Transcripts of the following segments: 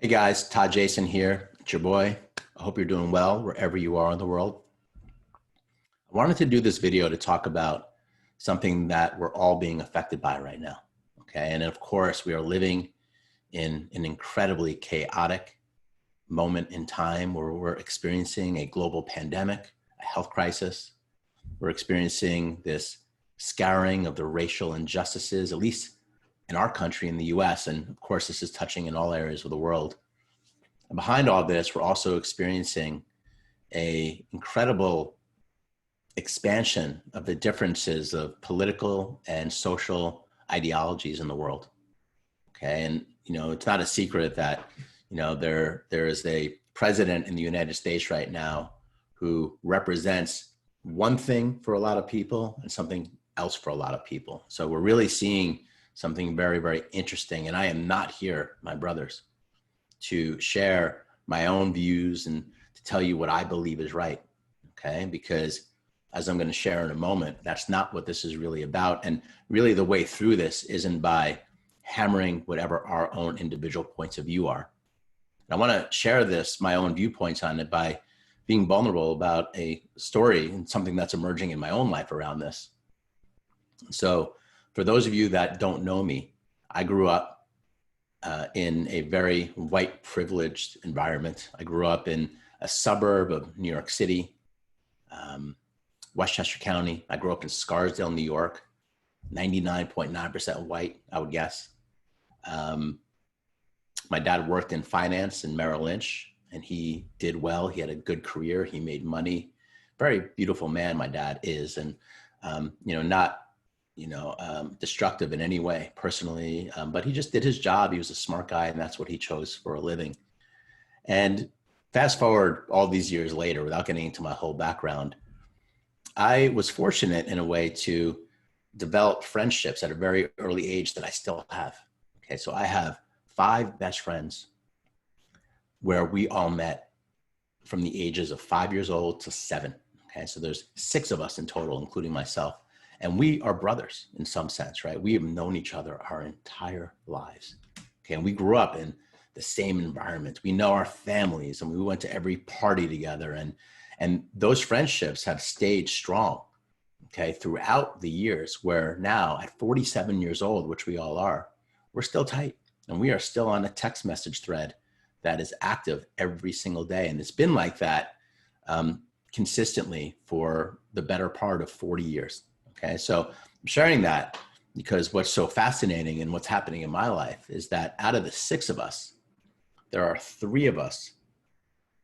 Hey guys, Todd Jason here. It's your boy. I hope you're doing well wherever you are in the world. I wanted to do this video to talk about something that we're all being affected by right now. Okay. And of course, we are living in an incredibly chaotic moment in time where we're experiencing a global pandemic, a health crisis. We're experiencing this scouring of the racial injustices, at least in our country, in the US. And of course, this is touching in all areas of the world. And behind all this, we're also experiencing an incredible expansion of the differences of political and social ideologies in the world. Okay. And, it's not a secret that, there is a president in the United States right now who represents one thing for a lot of people and something else for a lot of people. So we're really seeing something very, very interesting. And I am not here, my brothers, to share my own views and to tell you what I believe is right. Okay. Because as I'm going to share in a moment, that's not what this is really about. And really the way through this isn't by hammering whatever our own individual points of view are. And I want to share my own viewpoints on it by being vulnerable about a story and something that's emerging in my own life around this. So for those of you that don't know me, I grew up in a very white privileged environment. I grew up in a suburb of New York City, Westchester County. I grew up in Scarsdale, New York, 99.9% white, I would guess. My dad worked in finance in Merrill Lynch, and he did well. He had a good career. He made money. Very beautiful man, my dad is, and not destructive in any way personally, but he just did his job. He was a smart guy, and that's what he chose for a living. And fast forward all these years later, without getting into my whole background, I was fortunate in a way to develop friendships at a very early age that I still have. Okay, so I have 5 best friends where we all met from the ages of 5 years old to 7. Okay, so there's 6 of us in total, including myself. And we are brothers in some sense, right? We have known each other our entire lives. Okay, and we grew up in the same environment. We know our families, and we went to every party together. And those friendships have stayed strong, okay, throughout the years, where now at 47 years old, which we all are, we're still tight. And we are still on a text message thread that is active every single day. And it's been like that consistently for the better part of 40 years. Okay, so I'm sharing that because what's so fascinating and what's happening in my life is that out of the 6 of us, there are 3 of us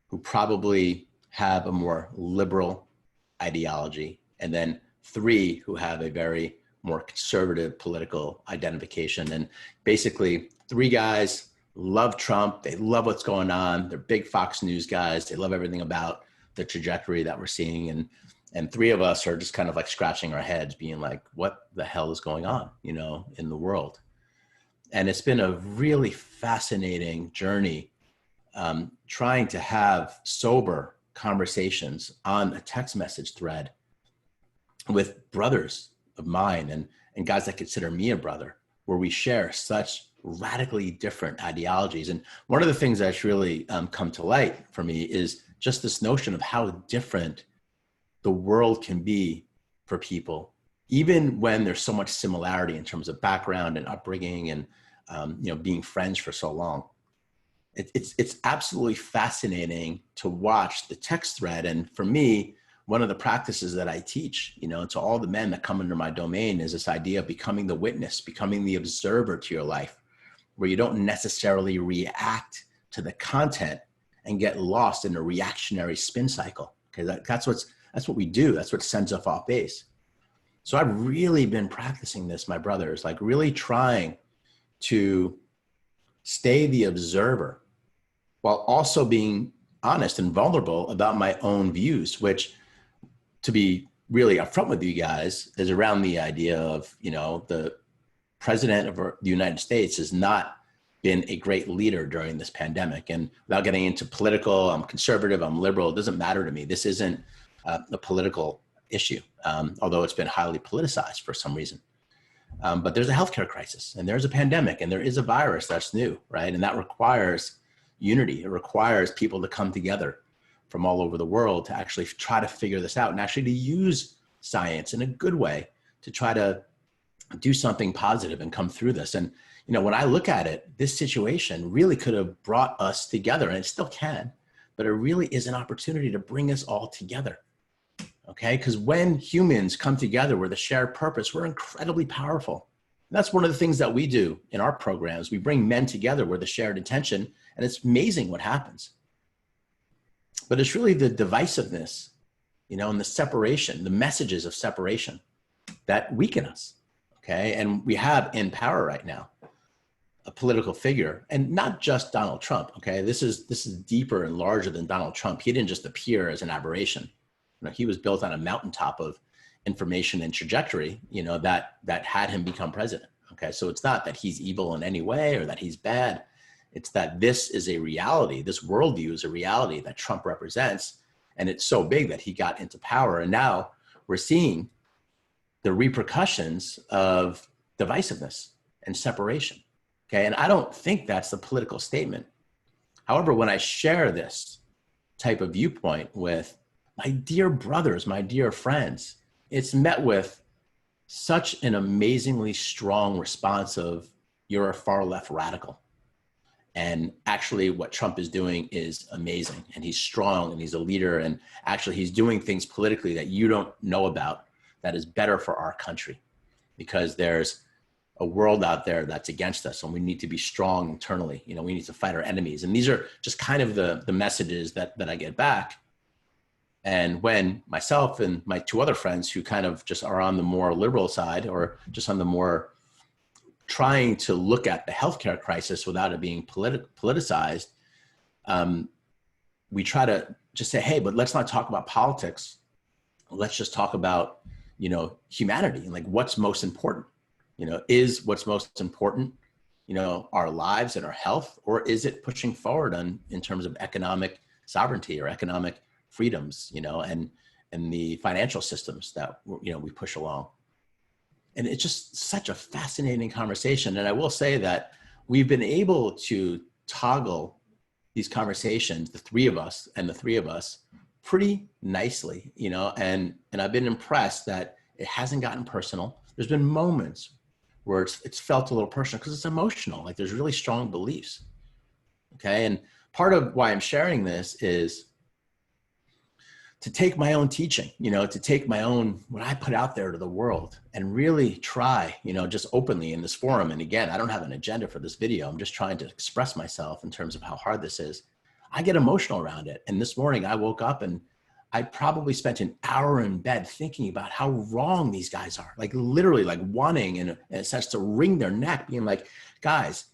who probably have a more liberal ideology, and then 3 who have a very more conservative political identification. And basically 3 guys love Trump. They love what's going on. They're big Fox News guys. They love everything about the trajectory that we're seeing. And 3 of us are just kind of like scratching our heads being like, what the hell is going on, in the world? And it's been a really fascinating journey trying to have sober conversations on a text message thread with brothers of mine and guys that consider me a brother, where we share such radically different ideologies. And one of the things that's really come to light for me is just this notion of how different the world can be for people, even when there's so much similarity in terms of background and upbringing and being friends for so long. It's absolutely fascinating to watch the text thread. And for me, one of the practices that I teach, to all the men that come under my domain is this idea of becoming the witness, becoming the observer to your life, where you don't necessarily react to the content and get lost in a reactionary spin cycle. Okay, that's what we do. That's what sends us off base. So I've really been practicing this, my brothers, like really trying to stay the observer while also being honest and vulnerable about my own views, which, to be really upfront with you guys, is around the idea of, the president of the United States has not been a great leader during this pandemic. And without getting into political, I'm conservative, I'm liberal, it doesn't matter to me. This isn't a political issue, although it's been highly politicized for some reason. But there's a healthcare crisis, and there's a pandemic, and there is a virus that's new, right? And that requires unity. It requires people to come together from all over the world to actually try to figure this out and actually to use science in a good way to try to do something positive and come through this. And, you know, when I look at it, this situation really could have brought us together, and it still can, but it really is an opportunity to bring us all together. Okay, because when humans come together with a shared purpose, we're incredibly powerful. And that's one of the things that we do in our programs. We bring men together with a shared intention, and it's amazing what happens. But it's really the divisiveness, you know, and the separation, the messages of separation that weaken us. Okay, and we have in power right now a political figure, and not just Donald Trump. Okay, this is deeper and larger than Donald Trump. He didn't just appear as an aberration. You know, he was built on a mountaintop of information and trajectory, you know, that had him become president. Okay, so it's not that he's evil in any way or that he's bad. It's that this is a reality. This worldview is a reality that Trump represents, and it's so big that he got into power. And now we're seeing the repercussions of divisiveness and separation. Okay, and I don't think that's a political statement. However, when I share this type of viewpoint with my dear brothers, my dear friends, it's met with such an amazingly strong response of, you're a far left radical. And actually what Trump is doing is amazing, and he's strong and he's a leader, and actually he's doing things politically that you don't know about that is better for our country, because there's a world out there that's against us, and we need to be strong internally. You know, we need to fight our enemies. And these are just kind of the messages that I get back. And when myself and my two other friends who kind of just are on the more liberal side, or just on the more trying to look at the healthcare crisis without it being politicized, we try to just say, hey, but let's not talk about politics. Let's just talk about, you know, humanity and like what's most important. You know, is what's most important, you know, our lives and our health, or is it pushing forward in terms of economic sovereignty or economic freedoms, you know, and the financial systems that, you know, we push along. And it's just such a fascinating conversation. And I will say that we've been able to toggle these conversations, the three of us, pretty nicely, you know, and I've been impressed that it hasn't gotten personal. There's been moments where it's felt a little personal because it's emotional, like there's really strong beliefs. Okay. And part of why I'm sharing this is to take my own teaching, you know, to take my own, what I put out there to the world, and really try, you know, just openly in this forum. And again, I don't have an agenda for this video. I'm just trying to express myself in terms of how hard this is. I get emotional around it. And this morning I woke up and I probably spent an hour in bed thinking about how wrong these guys are, like literally like wanting in a sense to wring their neck, being like, guys,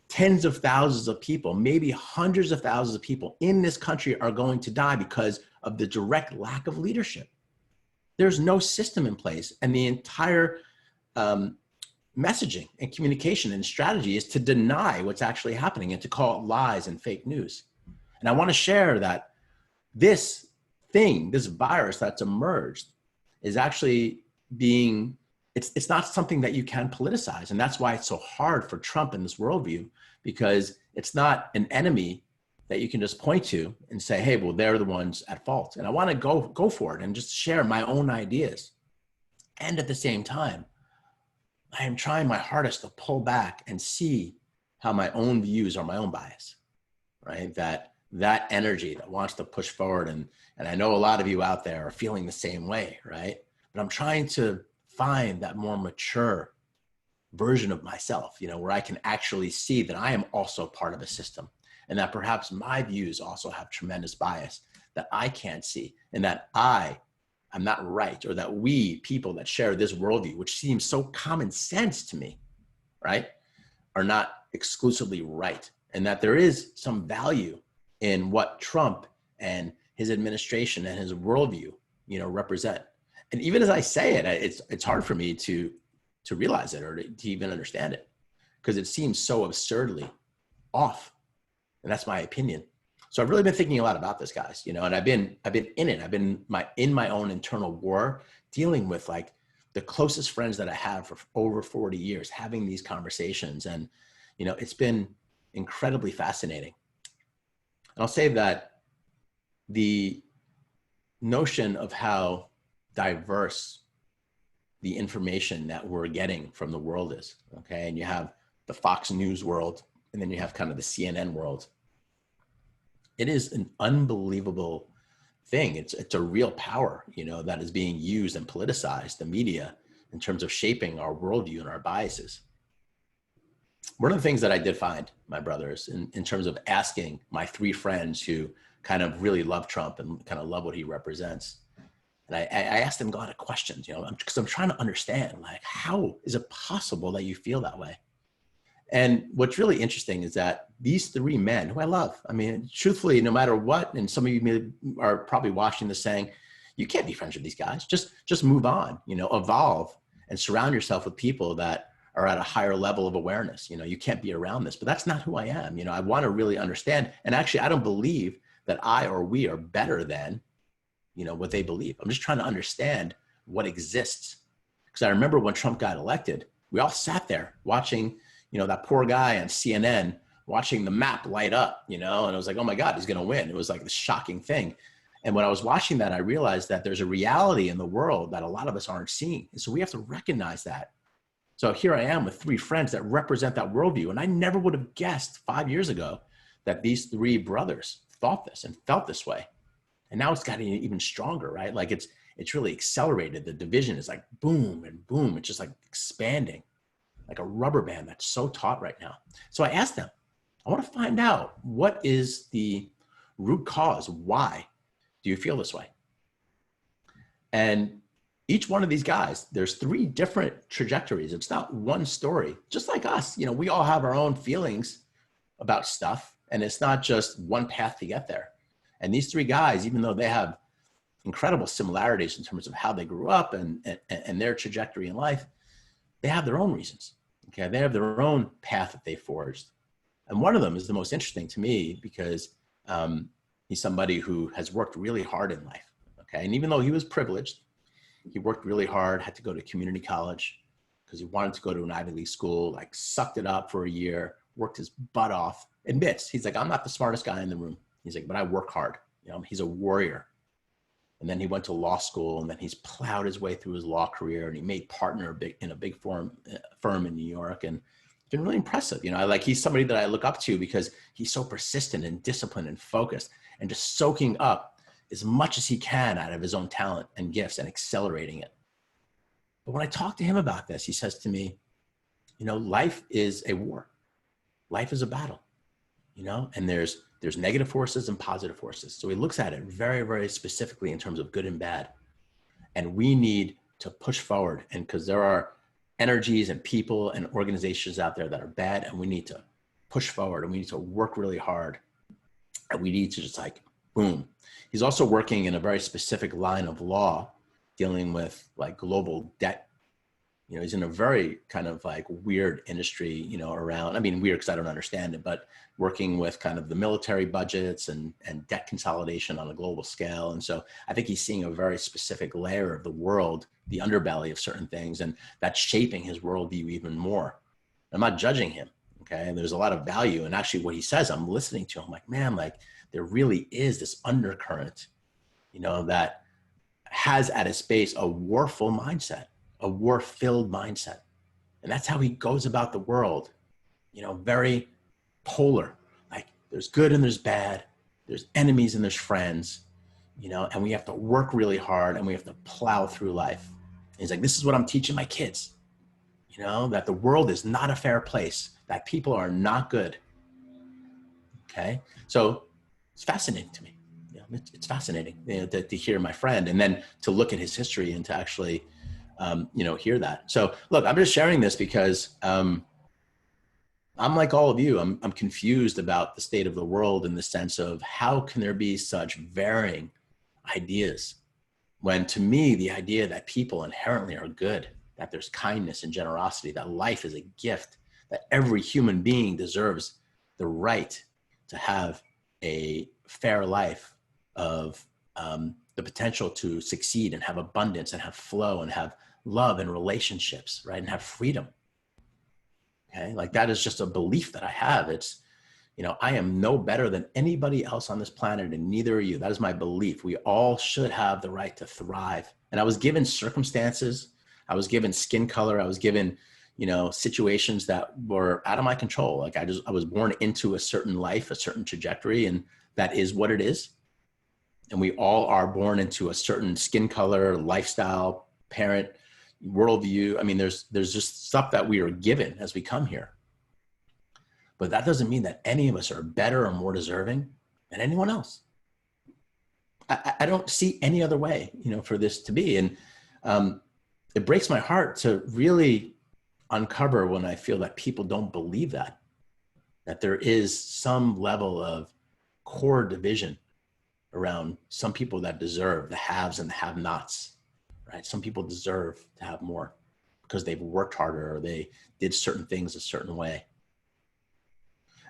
tens of thousands of people, maybe hundreds of thousands of people in this country are going to die because of the direct lack of leadership. There's no system in place, and the entire messaging and communication and strategy is to deny what's actually happening and to call it lies and fake news. And I want to share that this thing, this virus that's emerged, is actually being, it's not something that you can politicize. And that's why it's so hard for Trump in this worldview, because it's not an enemy that you can just point to and say, hey, well, they're the ones at fault. And I want to go for it and just share my own ideas. And at the same time, I am trying my hardest to pull back and see how my own views are my own bias, right? That energy that wants to push forward. And I know a lot of you out there are feeling the same way, right? But I'm trying to find that more mature version of myself, you know, where I can actually see that I am also part of a system, and that perhaps my views also have tremendous bias that I can't see, and that I'm not right, or that we people that share this worldview, which seems so common sense to me, right, are not exclusively right, and that there is some value in what Trump and his administration and his worldview, you know, represent. And even as I say it, it's hard for me to realize it, or to even understand it, because it seems so absurdly off. And that's my opinion. So I've really been thinking a lot about this, guys, you know, and I've been in it. I've been in my own internal war, dealing with like the closest friends that I have for over 40 years, having these conversations. And, you know, it's been incredibly fascinating. And I'll say that the notion of how diverse the information that we're getting from the world is, okay? And you have the Fox News world, and then you have kind of the CNN world. It is an unbelievable thing. It's a real power, you know, that is being used and politicized, the media, in terms of shaping our worldview and our biases. One of the things that I did find, my brothers, in terms of asking my 3 friends who kind of really love Trump and kind of love what he represents, and I asked them a lot of questions, you know, because I'm trying to understand, like, how is it possible that you feel that way? And what's really interesting is that these 3 men who I love, I mean, truthfully, no matter what, and some of you are probably watching this saying, you can't be friends with these guys. Just move on, you know, evolve and surround yourself with people that are at a higher level of awareness. You know, you can't be around this, but that's not who I am. You know, I want to really understand. And actually, I don't believe that I or we are better than, you know, what they believe. I'm just trying to understand what exists. Because I remember when Trump got elected, we all sat there watching, you know, that poor guy on CNN, watching the map light up, you know, and it was like, oh my God, he's going to win. It was like this shocking thing. And when I was watching that, I realized that there's a reality in the world that a lot of us aren't seeing. And so we have to recognize that. So here I am with 3 friends that represent that worldview. And I never would have guessed 5 years ago that these 3 brothers thought this and felt this way. And now it's gotten even stronger, right? Like it's really accelerated. The division is like boom and boom. It's just like expanding like a rubber band that's so taut right now. So I asked them, I want to find out, what is the root cause? Why do you feel this way? And each one of these guys, there's 3 different trajectories. It's not one story. Just like us, you know, we all have our own feelings about stuff, and it's not just one path to get there. And these 3 guys, even though they have incredible similarities in terms of how they grew up and their trajectory in life, they have their own reasons. Okay, they have their own path that they forged. And one of them is the most interesting to me because he's somebody who has worked really hard in life. Okay, and even though he was privileged, he worked really hard, had to go to community college because he wanted to go to an Ivy League school, like sucked it up for a year, worked his butt off, admits, he's like, I'm not the smartest guy in the room. He's like, but I work hard. You know, he's a warrior. And then he went to law school, and then he's plowed his way through his law career, and he made partner in a big firm in New York. And it's been really impressive. You know, like he's somebody that I look up to because he's so persistent and disciplined and focused and just soaking up as much as he can out of his own talent and gifts and accelerating it. But when I talk to him about this, he says to me, you know, life is a war. Life is a battle, you know, and there's negative forces and positive forces. So he looks at it very, very specifically in terms of good and bad. And we need to push forward. And because there are energies and people and organizations out there that are bad, and we need to push forward, and we need to work really hard. And we need to just like, boom. He's also working in a very specific line of law dealing with like global debt. You know, he's in a very kind of like weird industry, you know, around, I mean, weird because I don't understand it, but working with kind of the military budgets and debt consolidation on a global scale. And so I think he's seeing a very specific layer of the world, the underbelly of certain things, and that's shaping his worldview even more. I'm not judging him, okay? And there's a lot of value. And actually what he says, I'm listening to him, I'm like, man, like there really is this undercurrent, you know, that has at its base a warful mindset, a war-filled mindset. And that's how he goes about the world, you know, very polar. Like there's good and there's bad, there's enemies and there's friends, you know, and we have to work really hard and we have to plow through life. And he's like, this is what I'm teaching my kids, you know, that the world is not a fair place, that people are not good. Okay. So it's fascinating to me. You know, it's fascinating, you know, to hear my friend and then to look at his history and to actually, you know, hear that. So look, I'm just sharing this because I'm like all of you. I'm confused about the state of the world in the sense of how can there be such varying ideas when, to me, the idea that people inherently are good, that there's kindness and generosity, that life is a gift, that every human being deserves the right to have a fair life of the potential to succeed and have abundance and have flow and have love and relationships, right? And have freedom. Okay. Like that is just a belief that I have. It's, I am no better than anybody else on this planet, and neither are you. That is my belief. We all should have the right to thrive. And I was given circumstances, I was given skin color, I was given, situations that were out of my control. Like I was born into a certain life, a certain trajectory, and that is what it is. And we all are born into a certain skin color, lifestyle, parent, worldview. I mean, there's just stuff that we are given as we come here. But that doesn't mean that any of us are better or more deserving than anyone else. I don't see any other way, for this to be. And it breaks my heart to really uncover when I feel that people don't believe that there is some level of core division around some people that deserve the haves and the have-nots, right? Some people deserve to have more because they've worked harder or they did certain things a certain way.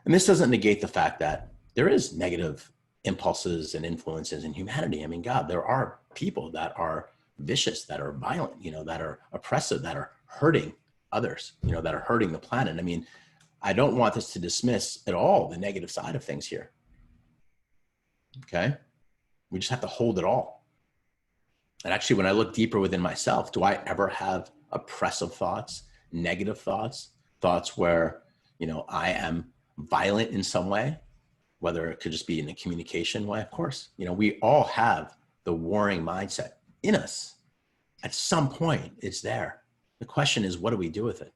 And this doesn't negate the fact that there is negative impulses and influences in humanity. I mean, God, there are people that are vicious, that are violent, that are oppressive, that are hurting others, that are hurting the planet. I mean, I don't want this to dismiss at all the negative side of things here. Okay? We just have to hold it all. And actually, when I look deeper within myself, do I ever have oppressive thoughts, negative thoughts, thoughts where, I am violent in some way, whether it could just be in a communication way? Of course, we all have the warring mindset in us. At some point, it's there. The question is, what do we do with it?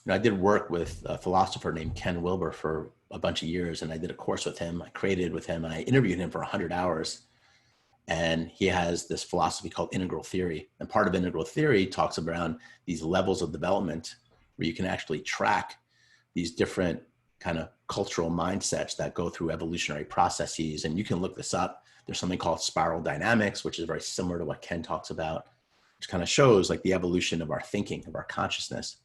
I did work with a philosopher named Ken Wilber for a bunch of years, and I did a course with him. I created with him, and I interviewed him for 100 hours. And he has this philosophy called integral theory. And part of integral theory talks around these levels of development where you can actually track these different kind of cultural mindsets that go through evolutionary processes. And you can look this up. There's something called spiral dynamics, which is very similar to what Ken talks about, which kind of shows like the evolution of our thinking, of our consciousness,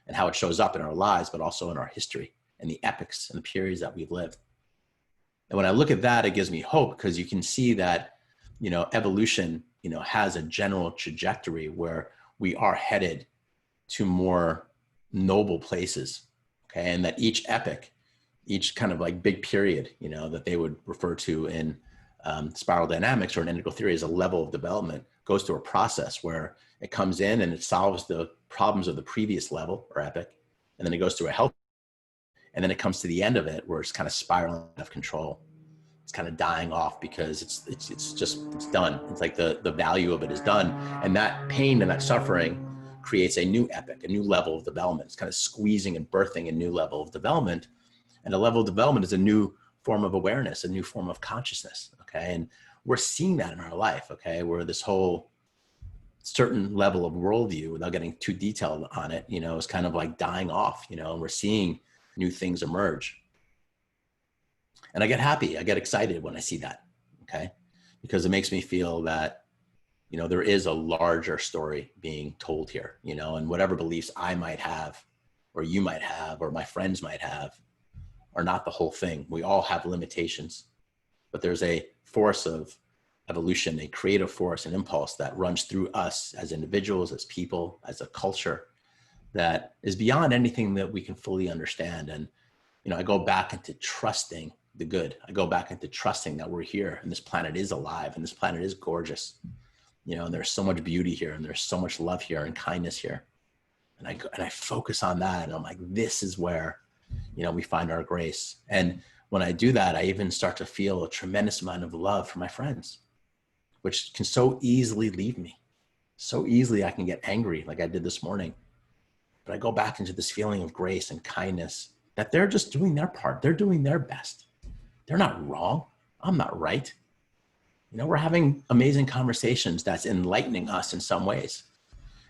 and how it shows up in our lives, but also in our history and the epochs and the periods that we've lived. And when I look at that, it gives me hope because you can see that, evolution, has a general trajectory where we are headed to more noble places. Okay. And that each epoch, each kind of like big period, that they would refer to in spiral dynamics or in integral theory as a level of development, goes through a process where it comes in and it solves the problems of the previous level or epoch. And then it goes through a health. And then it comes to the end of it where it's kind of spiraling out of control. It's kind of dying off because it's done. It's like the value of it is done. And that pain and that suffering creates a new epoch, a new level of development. It's kind of squeezing and birthing a new level of development. And a level of development is a new form of awareness, a new form of consciousness. Okay. And we're seeing that in our life. Okay. Where this whole certain level of worldview, without getting too detailed on it, is kind of like dying off, and we're seeing new things emerge. And I get happy, I get excited when I see that, okay? Because it makes me feel that, there is a larger story being told here, and whatever beliefs I might have, or you might have, or my friends might have, are not the whole thing. We all have limitations, but there's a force of evolution, a creative force, an impulse that runs through us as individuals, as people, as a culture that is beyond anything that we can fully understand. And, I go back into trusting the good. I go back into trusting that we're here and this planet is alive and this planet is gorgeous, and there's so much beauty here and there's so much love here and kindness here. And I focus on that and I'm like, this is where, we find our grace. And when I do that, I even start to feel a tremendous amount of love for my friends, which can so easily leave me. So easily I can get angry like I did this morning. But I go back into this feeling of grace and kindness that they're just doing their part. They're doing their best. They're not wrong. I'm not right. We're having amazing conversations that's enlightening us in some ways.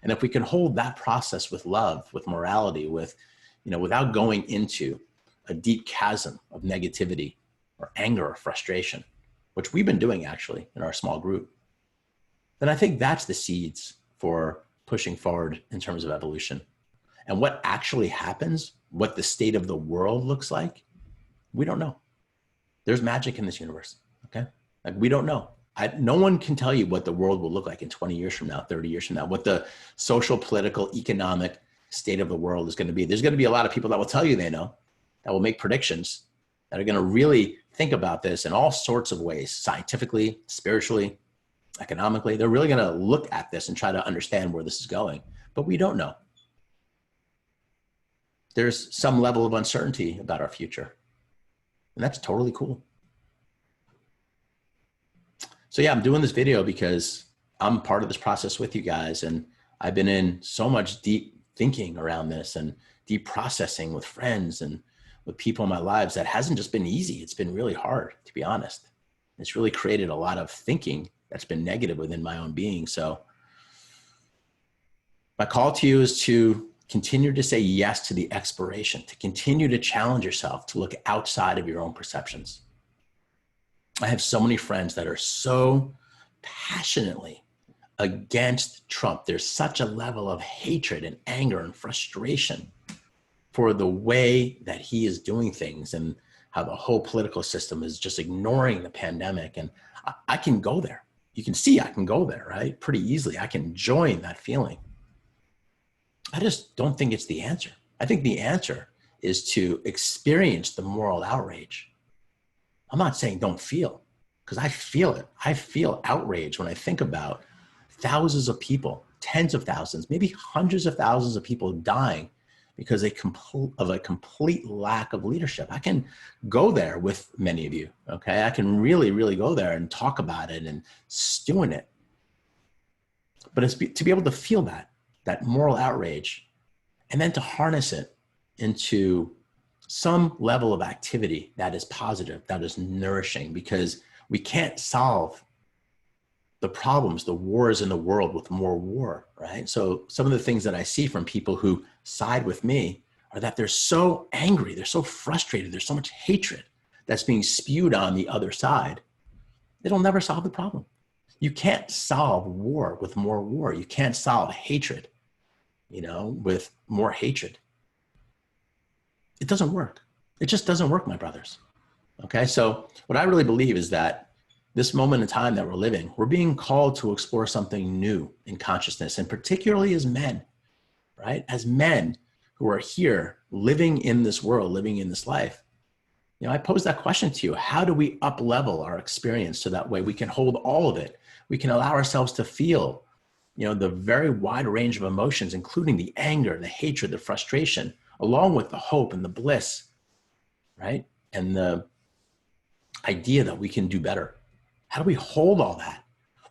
And if we can hold that process with love, with morality, with, without going into a deep chasm of negativity or anger or frustration, which we've been doing actually in our small group, then I think that's the seeds for pushing forward in terms of evolution. And what actually happens, what the state of the world looks like, we don't know. There's magic in this universe, okay? Like we don't know. No one can tell you what the world will look like in 20 years from now, 30 years from now, what the social, political, economic state of the world is going to be. There's going to be a lot of people that will tell you they know, that will make predictions, that are going to really think about this in all sorts of ways, scientifically, spiritually, economically. They're really going to look at this and try to understand where this is going, but we don't know. There's some level of uncertainty about our future, and that's totally cool. So yeah, I'm doing this video because I'm part of this process with you guys, and I've been in so much deep thinking around this and deep processing with friends and with people in my lives that hasn't just been easy. It's been really hard, to be honest. It's really created a lot of thinking that's been negative within my own being. So my call to you is to continue to say yes to the exploration, to continue to challenge yourself, to look outside of your own perceptions. I have so many friends that are so passionately against Trump. There's such a level of hatred and anger and frustration for the way that he is doing things and how the whole political system is just ignoring the pandemic. And I can go there. You can see I can go there, right? Pretty easily. I can join that feeling. I just don't think it's the answer. I think the answer is to experience the moral outrage. I'm not saying don't feel, because I feel it. I feel outrage when I think about thousands of people, tens of thousands, maybe hundreds of thousands of people dying because of a complete lack of leadership. I can go there with many of you, okay? I can really, really go there and talk about it and stew in it. But it's to be able to feel that moral outrage, and then to harness it into some level of activity that is positive, that is nourishing, because we can't solve the problems, the wars in the world with more war, right? So some of the things that I see from people who side with me are that they're so angry, they're so frustrated, there's so much hatred that's being spewed on the other side. It'll never solve the problem. You can't solve war with more war. You can't solve hatred, with more hatred. It doesn't work. It just doesn't work, my brothers. Okay, so what I really believe is that this moment in time that we're living, we're being called to explore something new in consciousness, and particularly as men, right? As men who are here living in this world, living in this life. I pose that question to you. How do we up-level our experience so that way we can hold all of it? We can allow ourselves to feel, the very wide range of emotions, including the anger, the hatred, the frustration, along with the hope and the bliss, right? And the idea that we can do better. How do we hold all that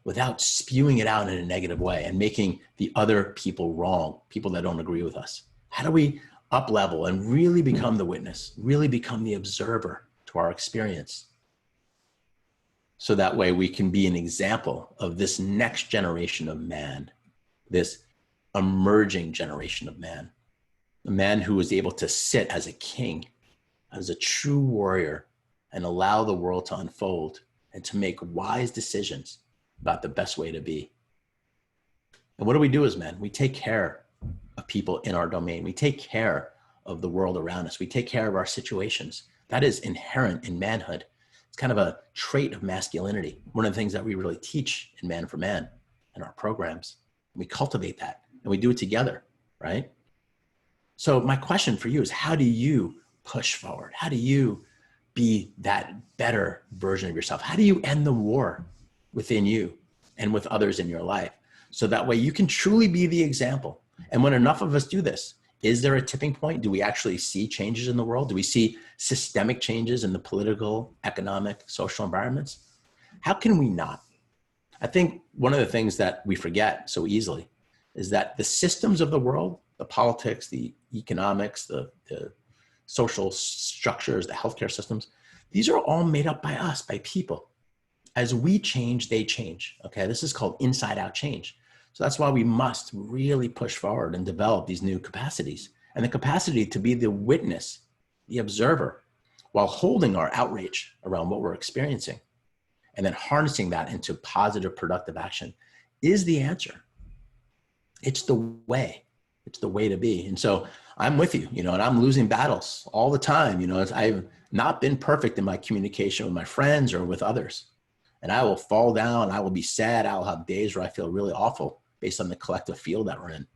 without spewing it out in a negative way and making the other people wrong, people that don't agree with us? How do we up level and really become the witness, really become the observer to our experience? So that way we can be an example of this next generation of man, this emerging generation of man, a man who is able to sit as a king, as a true warrior, and allow the world to unfold and to make wise decisions about the best way to be. And what do we do as men? We take care of people in our domain. We take care of the world around us. We take care of our situations. That is inherent in manhood. It's kind of a trait of masculinity. One of the things that we really teach in Man for Man in our programs. We cultivate that and we do it together, right? So my question for you is, how do you push forward? How do you be that better version of yourself? How do you end the war within you and with others in your life? So that way you can truly be the example. And when enough of us do this, is there a tipping point? Do we actually see changes in the world? Do we see systemic changes in the political, economic, social environments? How can we not? I think one of the things that we forget so easily is that the systems of the world, the politics, the economics, the social structures, the healthcare systems, these are all made up by us, by people. As we change, they change. Okay, this is called inside out change. So that's why we must really push forward and develop these new capacities, and the capacity to be the witness, the observer, while holding our outrage around what we're experiencing, and then harnessing that into positive, productive action is the answer. It's the way. It's the way to be. And so I'm with you, and I'm losing battles all the time. I've not been perfect in my communication with my friends or with others. And I will fall down. I will be sad. I'll have days where I feel really awful based on the collective field that we're in.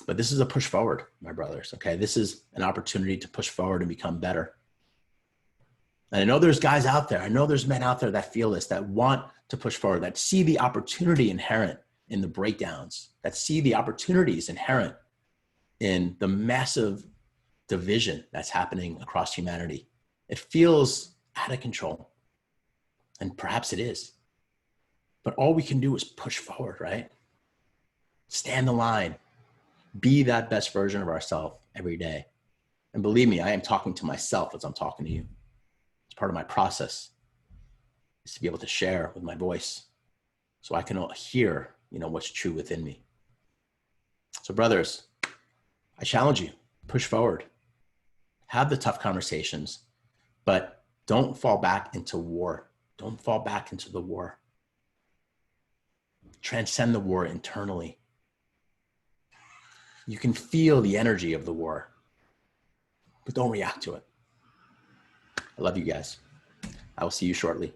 But this is a push forward, my brothers, okay? This is an opportunity to push forward and become better. And I know there's guys out there, I know there's men out there that feel this, that want to push forward, that see the opportunity inherent in the breakdowns, that see the opportunities inherent in the massive division that's happening across humanity. It feels out of control, and perhaps it is. But all we can do is push forward, right? Stand the line. Be that best version of ourselves every day. And believe me, I am talking to myself as I'm talking to you. It's part of my process is to be able to share with my voice so I can hear, what's true within me. So brothers, I challenge you, push forward, have the tough conversations, but don't fall back into war. Don't fall back into the war. Transcend the war internally. You can feel the energy of the war, but don't react to it. I love you guys. I will see you shortly.